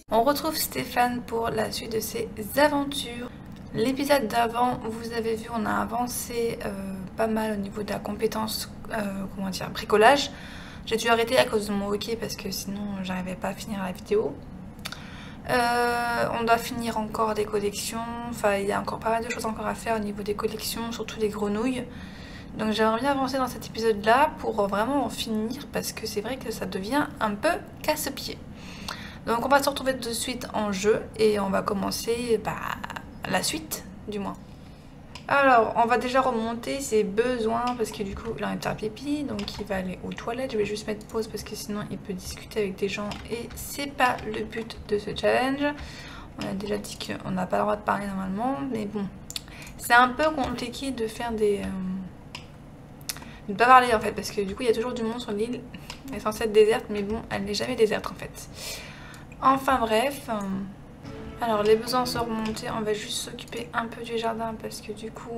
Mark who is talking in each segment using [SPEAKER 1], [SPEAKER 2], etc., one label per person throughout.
[SPEAKER 1] On retrouve Stéphane pour la suite de ses aventures. L'épisode d'avant, vous avez vu, on a avancé pas mal au niveau de la compétence, bricolage. J'ai dû arrêter à cause de mon hockey parce que sinon j'arrivais pas à finir la vidéo. On doit finir encore des collections, enfin il y a encore pas mal de choses encore à faire au niveau des collections, surtout les grenouilles. Donc j'aimerais bien avancer dans cet épisode là pour vraiment en finir parce que c'est vrai que ça devient un peu casse-pied. Donc on va se retrouver de suite en jeu et on va commencer la suite du moins. Alors on va déjà remonter ses besoins parce que du coup il a envie de faire pipi, donc il va aller aux toilettes. Je vais juste mettre pause parce que sinon il peut discuter avec des gens et c'est pas le but de ce challenge. On a déjà dit qu'on n'a pas le droit de parler normalement, mais bon, c'est un peu compliqué de faire des... de ne pas parler en fait parce que du coup il y a toujours du monde sur l'île. Elle est censée être déserte mais bon elle n'est jamais déserte en fait. Enfin bref, alors les besoins sont remontés, on va juste s'occuper un peu du jardin parce que du coup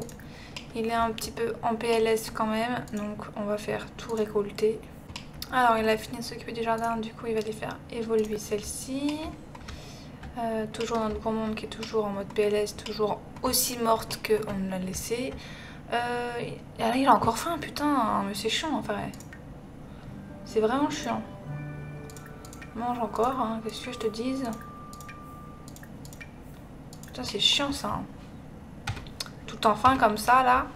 [SPEAKER 1] il est un petit peu en PLS quand même, donc on va faire tout récolter. Alors il a fini de s'occuper du jardin, du coup il va les faire évoluer celle-ci. Toujours notre gourmande qui est toujours en mode PLS, toujours aussi morte qu'on l'a laissée. Il a encore faim, putain, mais c'est chiant en vrai. C'est vraiment chiant. Mange encore, hein, qu'est-ce que je te dise? Putain, c'est chiant ça. Hein. Tout en faim comme ça, là.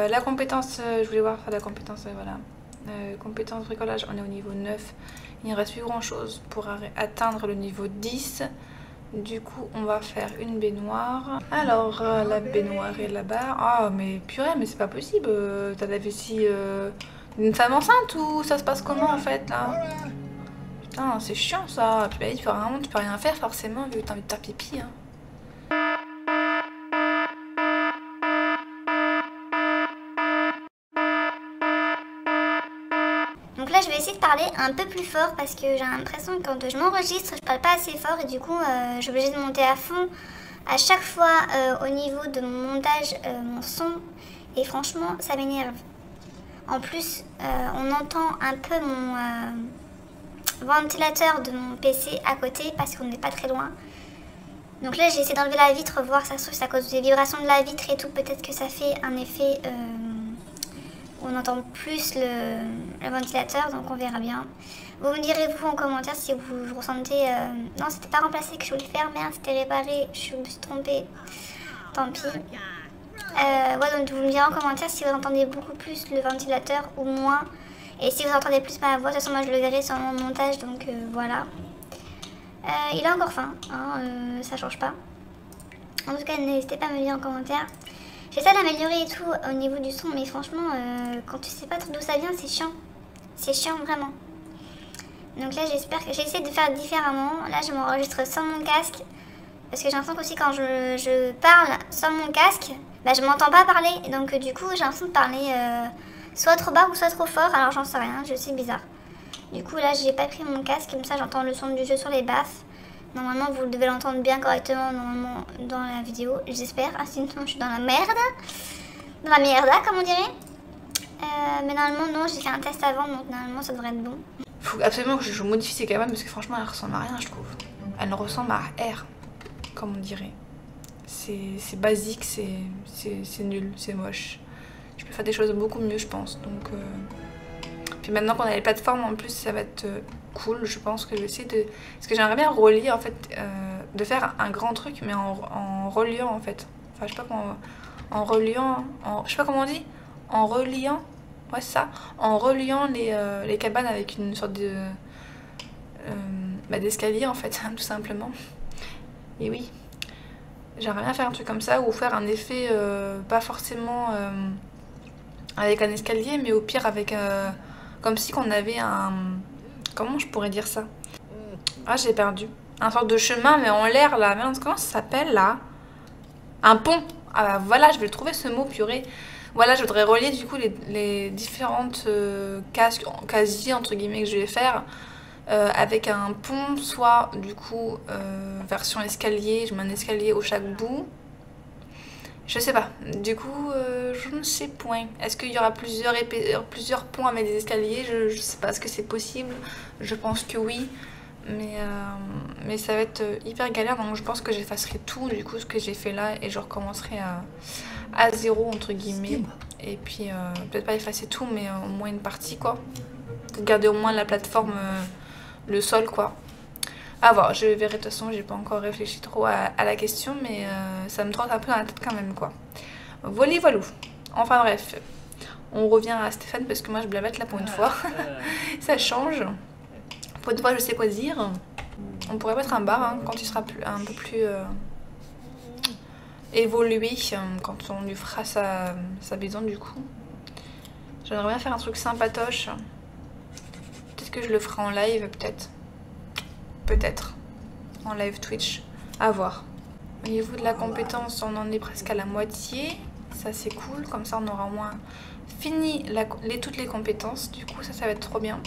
[SPEAKER 1] La compétence, je voulais voir la compétence, voilà. Compétence bricolage, on est au niveau 9. Il ne reste plus grand chose pour atteindre le niveau 10. Du coup, on va faire une baignoire. Alors, la baignoire est là-bas. Ah, mais purée, mais c'est pas possible. T'as la vessie d'une femme enceinte ou ça se passe comment en fait là? Putain, c'est chiant ça. Puis bah, tu peux rien faire forcément vu que t'as envie de faire pipi. Hein.
[SPEAKER 2] Donc là je vais essayer de parler un peu plus fort parce que j'ai l'impression que quand je m'enregistre je parle pas assez fort et du coup je suis obligée de monter à fond à chaque fois au niveau de mon montage mon son et franchement ça m'énerve. En plus on entend un peu mon ventilateur de mon PC à côté parce qu'on n'est pas très loin. Donc là j'ai essayé d'enlever la vitre, voir ça se trouve c'est à cause des vibrations de la vitre et tout, peut-être que ça fait un effet on entend plus le ventilateur, donc on verra bien. Vous me direz vous en commentaire si vous ressentez... Non, c'était pas remplacé que je voulais faire, merde, c'était réparé, je me suis trompée. Tant pis. Ouais, donc vous me direz en commentaire si vous entendez beaucoup plus le ventilateur ou moins. Et si vous entendez plus ma voix, de toute façon moi je le verrai sur mon montage, donc voilà. Il a encore faim, hein, ça change pas. En tout cas, n'hésitez pas à me dire en commentaire. J'essaie d'améliorer et tout au niveau du son, mais franchement, quand tu sais pas d'où ça vient, c'est chiant. C'est chiant vraiment. Donc là, j'espère que j'essaie de faire différemment. Là, je m'enregistre sans mon casque. Parce que j'ai l'impression qu'aussi quand je parle sans mon casque, bah, je m'entends pas parler. Donc du coup, j'ai l'impression de parler soit trop bas ou soit trop fort. Alors j'en sais rien, je sais bizarre. Du coup, là, j'ai pas pris mon casque. Comme ça, j'entends le son du jeu sur les baffes. Normalement, vous devez l'entendre bien correctement normalement dans la vidéo, j'espère. Ah, sinon, je suis dans la merde. Dans la merde, comme on dirait. Mais normalement, non, j'ai fait un test avant, donc normalement, ça devrait être bon.
[SPEAKER 1] Faut absolument que je modifie ces cabanes parce que franchement, elle ressemble à rien, je trouve. Elle ressemble à R, comme on dirait. C'est basique, c'est nul, c'est moche. Je peux faire des choses beaucoup mieux, je pense. Donc, puis maintenant qu'on a les plateformes, en plus, ça va être... cool, je pense que je vais essayer de... Parce que j'aimerais bien relier en fait, de faire un grand truc mais en reliant en fait. Enfin je sais pas comment... En reliant... Je sais pas comment on dit. En reliant... Ouais c'est ça. En reliant les cabanes avec une sorte de... d'escalier en fait, tout simplement. Et oui. J'aimerais bien faire un truc comme ça ou faire un effet pas forcément avec un escalier mais au pire avec... comme si qu'on avait un... Comment je pourrais dire ça? Ah, j'ai perdu. Un sorte de chemin, mais en l'air, là. Merde, comment ça s'appelle, là? Un pont. Ah, bah voilà, je vais le trouver, ce mot, purée. Voilà, je voudrais relier, du coup, les différentes casiers, entre guillemets, que je vais faire avec un pont, soit, du coup, version escalier. Je mets un escalier au chaque bout. Je sais pas. Du coup, je ne sais point. Est-ce qu'il y aura plusieurs ponts avec des escaliers? Je sais pas. Est-ce que c'est possible? Je pense que oui. mais ça va être hyper galère, donc je pense que j'effacerai tout du coup ce que j'ai fait là et je recommencerai à zéro entre guillemets. Et puis peut-être pas effacer tout, mais au moins une partie quoi. Garder au moins la plateforme, le sol quoi. À voir, je verrai de toute façon, j'ai pas encore réfléchi trop à la question, mais ça me trotte un peu dans la tête quand même quoi. Voilà voilou. Enfin bref, on revient à Stéphane parce que moi je blabate là pour une fois. Ça change. Pour une fois je sais quoi dire. On pourrait mettre un bar hein, quand il sera un peu plus évolué, quand on lui fera sa maison du coup. J'aimerais bien faire un truc sympatoche. Peut-être que je le ferai en live, peut-être. Peut-être. En live Twitch. À voir. Au niveau de la compétence, on en est presque à la moitié. Ça c'est cool, comme ça on aura au moins fini toutes les compétences. Du coup ça va être trop bien.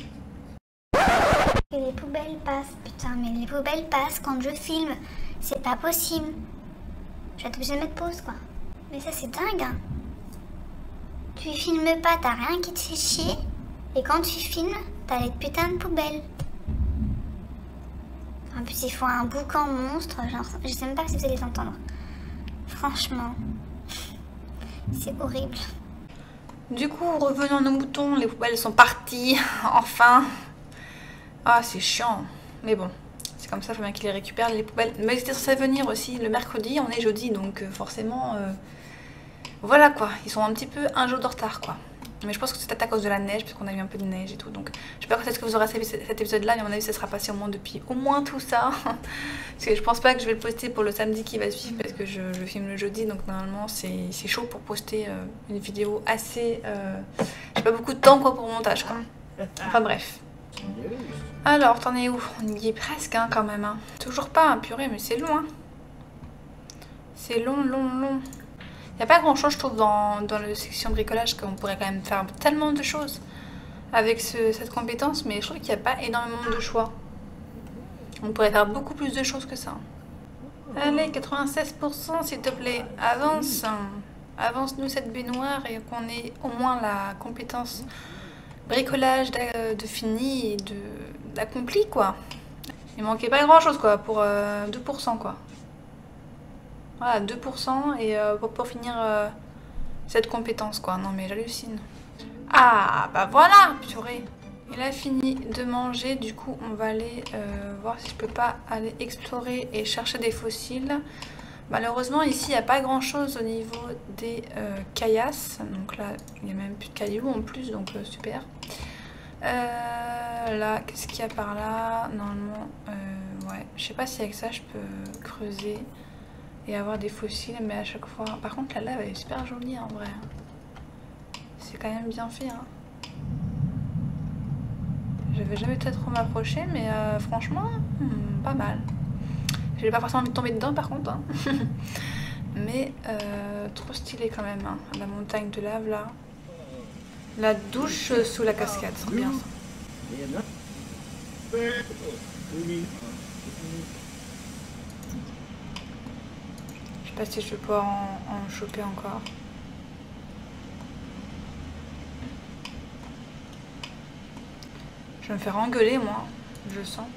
[SPEAKER 2] Et les poubelles passent, putain mais les poubelles passent quand je filme. C'est pas possible. Je vais être obligée de mettre pause quoi. Mais ça c'est dingue hein. Tu filmes pas, t'as rien qui te fait chier. Et quand tu filmes, t'as les putains de poubelles. En plus il faut un boucan monstre, genre, je sais même pas si vous allez l'entendre. Franchement, c'est horrible.
[SPEAKER 1] Du coup, revenons à nos moutons, les poubelles sont parties, enfin. Ah, c'est chiant, mais bon, c'est comme ça, il faut bien qu'ils les récupèrent, les poubelles. Mais c'était censé venir aussi le mercredi, on est jeudi, donc forcément, voilà quoi, ils sont un petit peu un jour de retard quoi. Mais je pense que c'est peut-être à cause de la neige, parce qu'on a eu un peu de neige et tout. Donc j'espère que peut-être que vous aurez cet épisode-là, mais à mon avis ça sera passé au moins depuis au moins tout ça. Parce que je pense pas que je vais le poster pour le samedi qui va suivre, parce que je filme le jeudi, donc normalement c'est chaud pour poster une vidéo assez... j'ai pas beaucoup de temps quoi pour le montage quoi. Enfin bref. Alors t'en es où? On y est presque hein, quand même. Hein. Toujours pas, hein, purée, mais c'est long. Hein. C'est long. Il n'y a pas grand chose je trouve dans la section bricolage, qu'on pourrait quand même faire tellement de choses avec cette compétence, mais je trouve qu'il n'y a pas énormément de choix. On pourrait faire beaucoup plus de choses que ça. Allez, 96% s'il te plaît, avance. Avance-nous cette baignoire et qu'on ait au moins la compétence bricolage de fini et d'accompli quoi. Il manquait pas grand chose quoi pour 2% quoi. Voilà, 2% et pour finir cette compétence quoi. Non mais j'hallucine. Ah bah voilà, purée. Il a fini de manger, du coup on va aller voir si je peux pas aller explorer et chercher des fossiles. Malheureusement ici il n'y a pas grand chose au niveau des caillasses. Donc là il n'y a même plus de cailloux en plus, donc super. Là, qu'est-ce qu'il y a par là? Normalement, ouais, je sais pas si avec ça je peux creuser et avoir des fossiles, mais à chaque fois... Par contre la lave elle est super jolie en vrai. C'est quand même bien fait. Hein. Je vais jamais peut-être trop m'approcher, mais franchement, pas mal. J'ai pas forcément envie de tomber dedans par contre. Hein. Mais trop stylé quand même. Hein. La montagne de lave là. La douche sous la cascade, c'est bien ça. Je sais pas si je vais pouvoir en choper encore. Je vais me faire engueuler moi, je sens.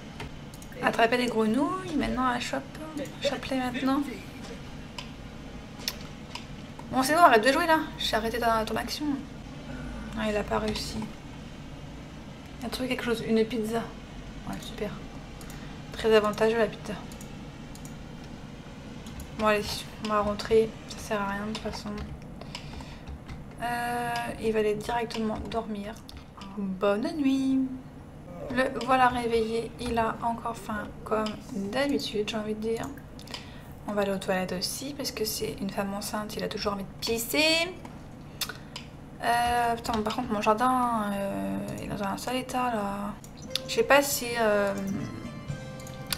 [SPEAKER 1] Attraper des grenouilles, maintenant à la chapelet maintenant. Bon c'est bon, arrête de jouer là, j'ai arrêté ton action. Ah, il a pas réussi. Il a trouvé quelque chose, une pizza. Ouais, super. Très avantageux la pizza. Bon allez, on va rentrer, ça sert à rien de toute façon. Il va aller directement dormir. Bonne nuit. Le voilà réveillé, il a encore faim comme d'habitude, j'ai envie de dire. On va aller aux toilettes aussi parce que c'est une femme enceinte, il a toujours envie de pisser. Putain, par contre mon jardin il est dans un sale état là. Je sais pas si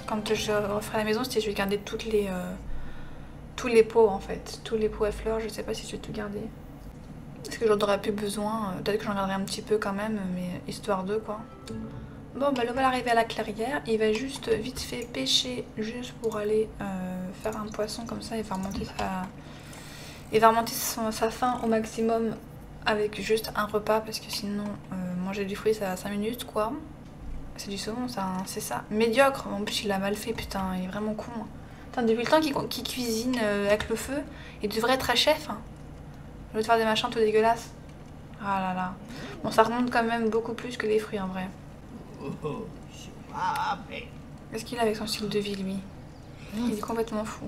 [SPEAKER 1] quand je referai la maison, si je vais garder tous les pots en fait, tous les pots à fleurs, je sais pas si je vais tout garder. Est-ce que j'en aurais plus besoin? Peut-être que j'en garderai un petit peu quand même, mais histoire de quoi. Bon bah le voilà arrivé à la clairière, il va juste vite fait pêcher juste pour aller faire un poisson comme ça et faire monter sa faim au maximum avec juste un repas parce que sinon manger du fruit ça va 5 minutes quoi. C'est du saumon ça, hein, c'est ça. Médiocre, en plus il l'a mal fait, putain, il est vraiment con. Hein. Putain, depuis le temps qu'il cuisine avec le feu, il devrait être un chef. Hein. Au lieu de faire des machins tout dégueulasses. Ah là là. Bon, ça remonte quand même beaucoup plus que les fruits en vrai. Qu'est-ce qu'il a avec son style de vie lui? Il est complètement fou.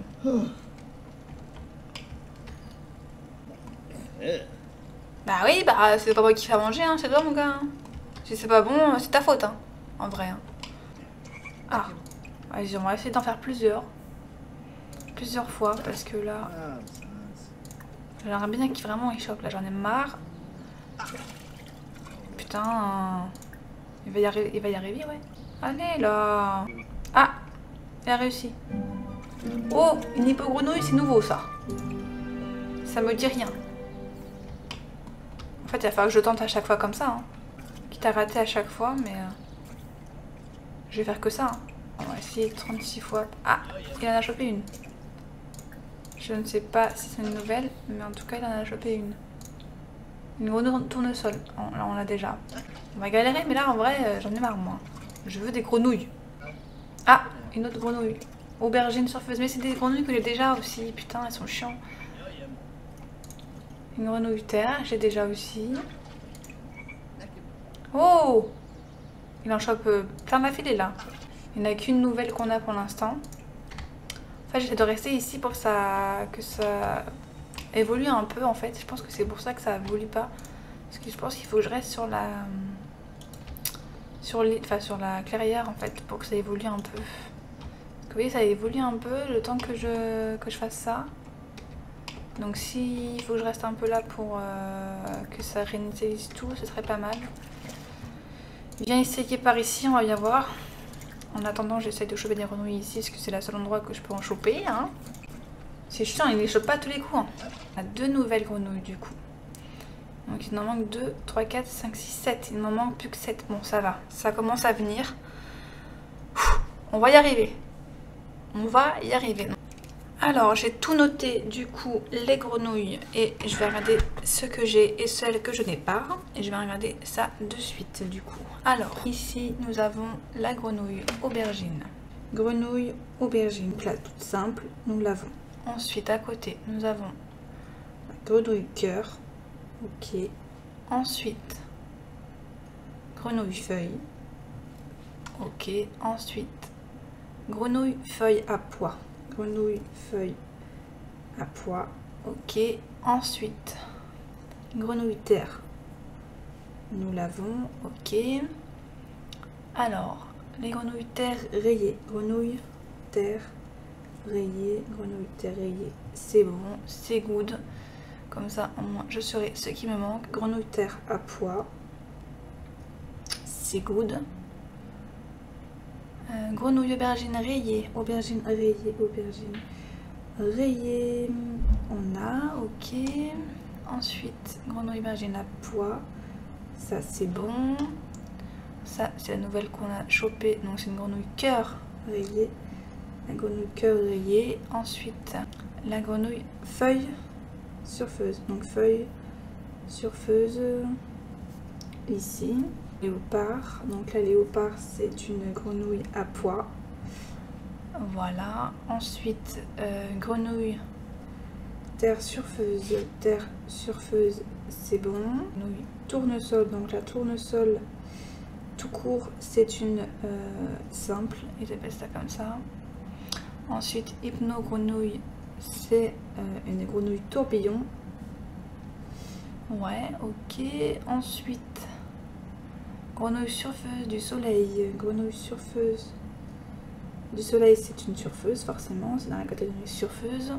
[SPEAKER 1] Bah oui, bah c'est pas moi qui fais à manger, hein, c'est toi mon gars. Hein. Si c'est pas bon, c'est ta faute, hein, en vrai. Hein. Ah, vas-y, on va essayer d'en faire plusieurs fois parce que là, j'aimerais bien qu'il vraiment il chope. Là, j'en ai marre. Putain, il va y arriver, ouais. Allez là. Ah, il a réussi. Oh, une hypogrenouille, c'est nouveau ça. Ça me dit rien. En fait, il va falloir que je tente à chaque fois comme ça. Hein. Quitte à rater à chaque fois, mais je vais faire que ça. Hein. On va essayer 36 fois. Ah, il en a chopé une. Je ne sais pas si c'est une nouvelle, mais en tout cas, il en a chopé une. Une grosse tournesol. Là, on l'a déjà. On va galérer, mais là, en vrai, j'en ai marre, moi. Je veux des grenouilles. Ah, une autre grenouille. Aubergine surfeuse. Mais c'est des grenouilles que j'ai déjà aussi. Putain, elles sont chiants. Une grenouille terre, j'ai déjà aussi. Oh! Il en chope plein d'affilée là. Il n'y en a qu'une nouvelle qu'on a pour l'instant. En fait, j'essaie de rester ici pour que ça évolue un peu en fait. Je pense que c'est pour ça que ça évolue pas. Parce que je pense qu'il faut que je reste sur la clairière en fait pour que ça évolue un peu. Parce que vous voyez, ça évolue un peu le temps que je fasse ça. Donc s'il faut que je reste un peu là pour que ça réinitialise tout, ce serait pas mal. Viens essayer par ici, on va bien voir. En attendant, j'essaye de choper des grenouilles ici, parce que c'est le seul endroit que je peux en choper. Hein. C'est chiant, il les chope pas tous les coups. Hein. On a 2 nouvelles grenouilles du coup. Donc il en manque 2, 3, 4, 5, 6, 7. Il m'en manque plus que 7. Bon, ça va. Ça commence à venir. On va y arriver. On va y arriver. Alors, j'ai tout noté, du coup, les grenouilles. Et je vais regarder ce que j'ai et celles que je n'ai pas. Et je vais regarder ça de suite, du coup. Alors, ici, nous avons la grenouille aubergine. Grenouille aubergine, plat toute simple, nous l'avons. Ensuite, à côté, nous avons la grenouille cœur. Ok. Ensuite, grenouille feuille. Ok. Ensuite, grenouille feuille à pois. Grenouille feuille à pois. Ok. Ensuite, grenouille terre. Nous l'avons. Ok. Alors, les grenouilles terre rayées. Grenouille terre rayée. Grenouille terre rayée. C'est bon. C'est good. Comme ça, au moins, je saurai ce qui me manque. Grenouille terre à pois. C'est good. Grenouille aubergine rayée. Aubergine rayée. Aubergine rayée. On a. Ok. Ensuite, grenouille aubergine à pois. Ça, c'est bon. Ça, c'est la nouvelle qu'on a chopée. Donc, c'est une grenouille cœur rayée. La grenouille cœur rayée. Ensuite, la grenouille feuille surfeuse. Donc, feuille surfeuse ici. Léopard. Donc, la léopard, c'est une grenouille à pois. Voilà. Ensuite, grenouille terre surfeuse. Terre surfeuse, c'est bon. Grenouille tournesol. Donc, la tournesol tout court, c'est une simple, ils appellent ça comme ça. Ensuite, hypno-grenouille, c'est une grenouille tourbillon. Ouais, ok. Ensuite, grenouille surfeuse du soleil. Grenouille surfeuse du soleil, c'est une surfeuse, forcément, c'est dans la catégorie surfeuse.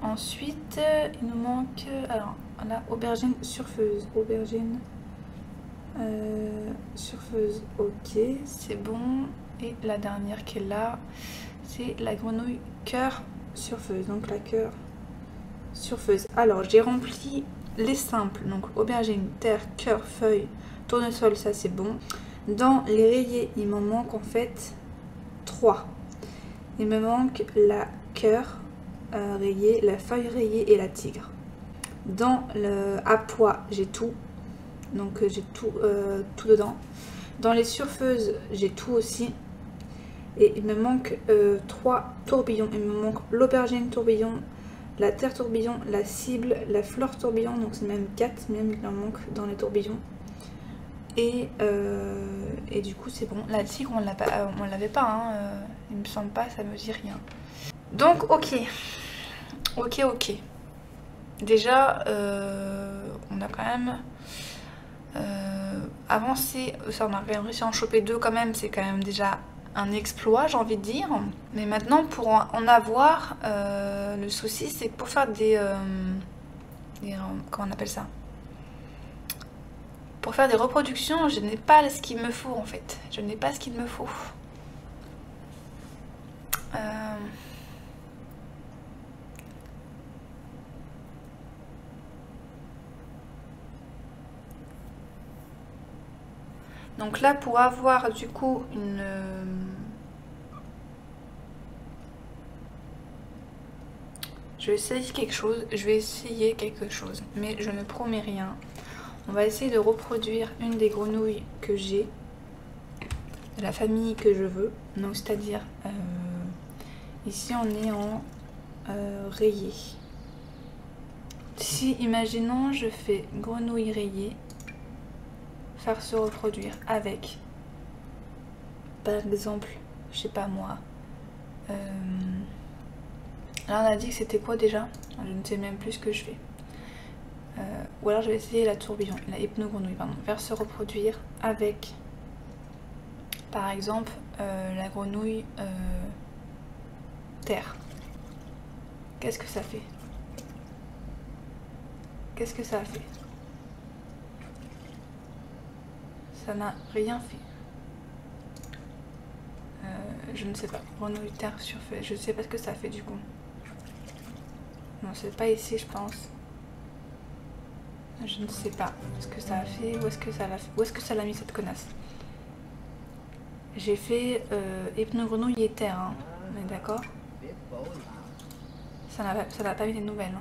[SPEAKER 1] Ensuite, il nous manque, alors, la aubergine surfeuse. Aubergine surfeuse, ok, c'est bon. Et la dernière qui est là, c'est la grenouille cœur surfeuse. Donc la cœur surfeuse. Alors j'ai rempli les simples, donc aubergine, terre, cœur, feuille, tournesol, ça c'est bon. Dans les rayés, il m'en manque en fait 3. Il me manque la cœur rayée, la feuille rayée et la tigre. Dans le à pois, j'ai tout. Donc j'ai tout dedans. Dans les surfeuses, j'ai tout aussi. Et il me manque 3 tourbillons. Il me manque l'aubergine tourbillon, la terre tourbillon, la cible, la fleur tourbillon. Donc c'est même 4 même qu'il en manque dans les tourbillons. Et du coup c'est bon. La tigre on l'avait pas. Hein, il me semble pas, ça me dit rien. Donc ok. Ok. Déjà on a quand même avancé. Ça on a réussi à en choper 2 quand même. C'est quand même déjà un exploit, j'ai envie de dire. Mais maintenant pour en avoir, le souci c'est que pour faire des comment on appelle ça, pour faire des reproductions, je n'ai pas ce qu'il me faut en fait. Je n'ai pas ce qu'il me faut. Donc là, pour avoir du coup une... Je vais essayer quelque chose. Mais je ne promets rien. On va essayer de reproduire une des grenouilles que j'ai. De la famille que je veux. Donc c'est-à-dire... ici on est en rayé. Si, imaginons, je fais grenouille rayée. Faire se reproduire avec, par exemple, je sais pas moi, là on a dit que c'était quoi déjà, je ne sais même plus ce que je fais, ou alors je vais essayer la tourbillon, la hypnogrenouille, pardon, faire se reproduire avec, par exemple, la grenouille terre. Qu'est-ce que ça fait? Qu'est-ce que ça a fait? Ça n'a rien fait. Je ne sais pas. Grenouille terre surfait. Je ne sais pas ce que ça fait du coup. Non, c'est pas ici, je pense. Je ne sais pas ce que ça a fait. Où est-ce que ça l'a fait? Où est-ce que ça l'a mis cette connasse? J'ai fait hypnogrenouille et terre. Hein. On est d'accord? Ça n'a pas mis des nouvelles.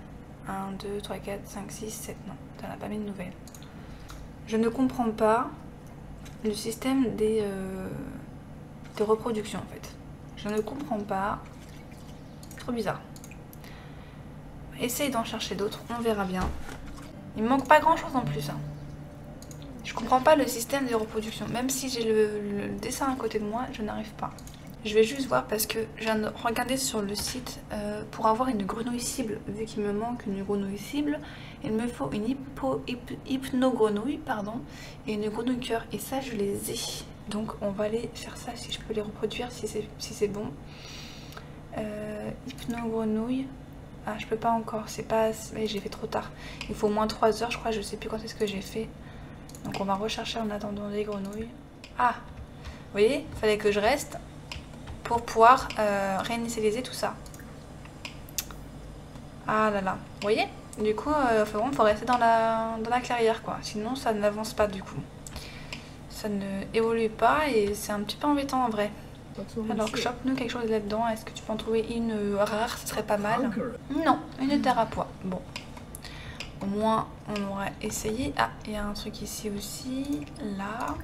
[SPEAKER 1] 1, 2, 3, 4, 5, 6, 7. Non, ça n'a pas mis de nouvelles. Je ne comprends pas le système des reproductions en fait. Je ne comprends pas. Trop bizarre. Essaye d'en chercher d'autres, on verra bien. Il me manque pas grand chose en plus. Hein. Je comprends pas le système des reproductions. Même si j'ai le dessin à côté de moi, je n'arrive pas. Je vais juste voir parce que je viens de regarder sur le site pour avoir une grenouille cible. Vu qu'il me manque une grenouille cible, il me faut une hypnogrenouille, pardon, et une grenouille cœur. Et ça, je les ai. Donc, on va aller faire ça si je peux les reproduire, si c'est bon. Hypnogrenouille. Ah, je peux pas encore. C'est pas. J'ai fait trop tard. Il faut au moins 3 heures, je crois. Je sais plus quand est-ce que j'ai fait. Donc, on va rechercher en attendant les grenouilles. Ah, vous voyez, il fallait que je reste pour pouvoir réinitialiser tout ça. Ah là là, vous voyez? Du coup, il faut rester dans la clairière quoi, sinon ça n'avance pas du coup. Ça ne évolue pas et c'est un petit peu embêtant en vrai. Alors chope-nous quelque chose là-dedans, est-ce que tu peux en trouver une rare, ce serait pas mal. Non, une terre à pois, bon. Au moins on aura essayé. Ah, il y a un truc ici aussi, là.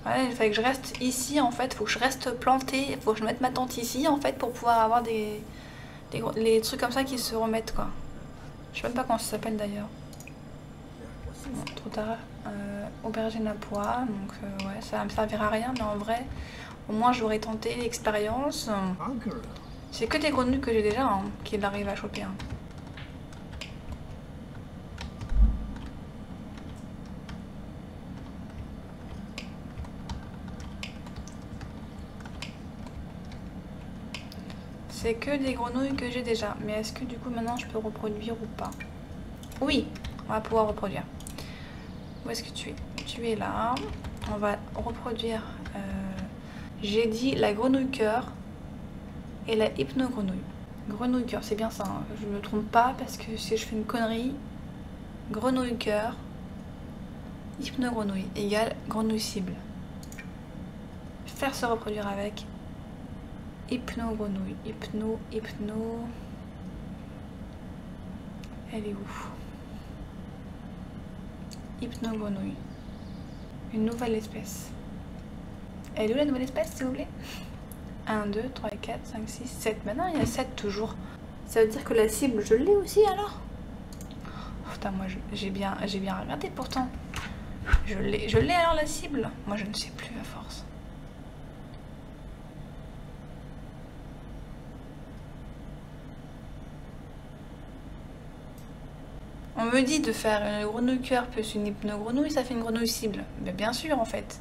[SPEAKER 1] Ouais, il fallait que je reste ici en fait, il faut que je reste plantée, il faut que je mette ma tente ici en fait pour pouvoir avoir les trucs comme ça qui se remettent quoi. Je sais même pas comment ça s'appelle d'ailleurs. Bon, trop tard. Aubergine à pois, donc ouais, ça va me servir à rien, mais en vrai, au moins j'aurais tenté l'expérience. C'est que des grenouilles que j'ai déjà hein, qu'il arrive à choper. Hein. C'est que des grenouilles que j'ai déjà. Mais est-ce que du coup maintenant je peux reproduire ou pas? Oui, on va pouvoir reproduire. Où est-ce que tu es? Tu es là. On va reproduire. J'ai dit la grenouille cœur et la hypnogrenouille. Grenouille cœur, c'est bien ça. Hein. Je ne me trompe pas parce que si je fais une connerie, grenouille cœur, hypnogrenouille égale grenouille cible. Faire se reproduire avec. Hypnogrenouille, hypno. Elle est où? Hypnogrenouille. Une nouvelle espèce. Elle est où la nouvelle espèce, s'il vous plaît? 1, 2, 3, 4, 5, 6, 7. Maintenant, il y a 7 toujours. Ça veut dire que la cible, je l'ai aussi alors? Oh, putain, moi, j'ai bien regardé pourtant. Je l'ai alors la cible? Moi, je ne sais plus à force. On me dit de faire une grenouille cœur plus une hypno-grenouille, ça fait une grenouille cible. Mais bien sûr, en fait.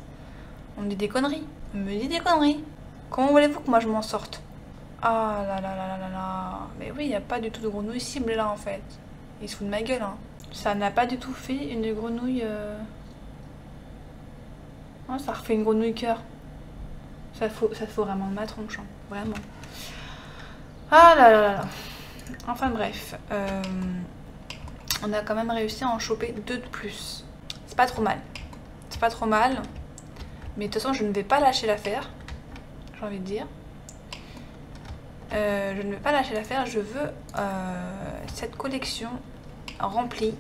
[SPEAKER 1] On me dit des conneries. On me dit des conneries. Comment voulez-vous que moi je m'en sorte? Ah là là là là là là. Mais oui, il n'y a pas du tout de grenouille cible là, en fait. Il se fout de ma gueule, hein. Ça n'a pas du tout fait une grenouille... Oh, ça refait une grenouille cœur. Ça faut vraiment de ma tronche, hein. Vraiment. Ah là là là là. Enfin bref. On a quand même réussi à en choper 2 de plus. C'est pas trop mal. C'est pas trop mal. Mais de toute façon, je ne vais pas lâcher l'affaire. J'ai envie de dire. Je ne vais pas lâcher l'affaire. Je veux cette collection remplie.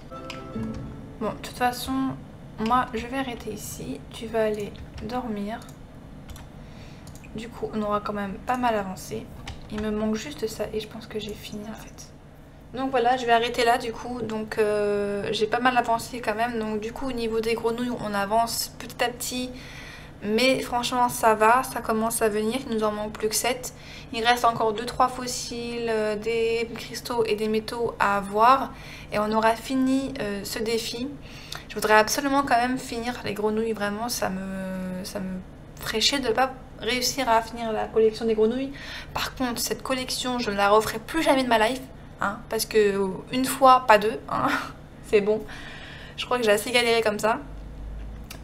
[SPEAKER 1] Bon, de toute façon, moi, je vais arrêter ici. Tu vas aller dormir. Du coup, on aura quand même pas mal avancé. Il me manque juste ça et je pense que j'ai fini en fait. Donc voilà, je vais arrêter là du coup. Donc j'ai pas mal avancé quand même. Donc du coup, au niveau des grenouilles, on avance petit à petit. Mais franchement, ça va, ça commence à venir. Il nous en manque plus que 7. Il reste encore 2-3 fossiles, des cristaux et des métaux à avoir. Et on aura fini ce défi. Je voudrais absolument quand même finir les grenouilles. Vraiment, ça me ferait chier de ne pas réussir à finir la collection des grenouilles. Par contre, cette collection, je ne la referai plus jamais de ma life. Hein, parce que une fois, pas deux. Hein, c'est bon. Je crois que j'ai assez galéré comme ça.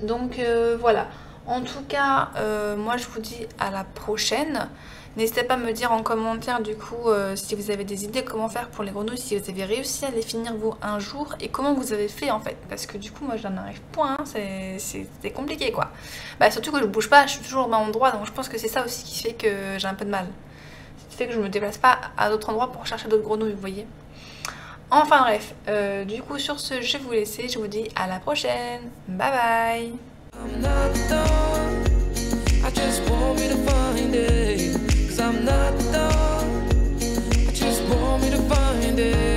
[SPEAKER 1] Donc voilà. En tout cas, moi je vous dis à la prochaine. N'hésitez pas à me dire en commentaire du coup si vous avez des idées comment faire pour les grenouilles, si vous avez réussi à les finir vous un jour et comment vous avez fait en fait. Parce que du coup moi je n'en arrive point, hein, c'est compliqué quoi. Bah, surtout que je bouge pas, je suis toujours au même endroit, donc je pense que c'est ça aussi qui fait que j'ai un peu de mal. Ce qui fait que je me déplace pas à d'autres endroits pour chercher d'autres grenouilles, vous voyez. Enfin bref, du coup sur ce je vais vous laisser, je vous dis à la prochaine. Bye bye. I'm not done. I just want me to find it. 'Cause I'm not done. I just want me to find it.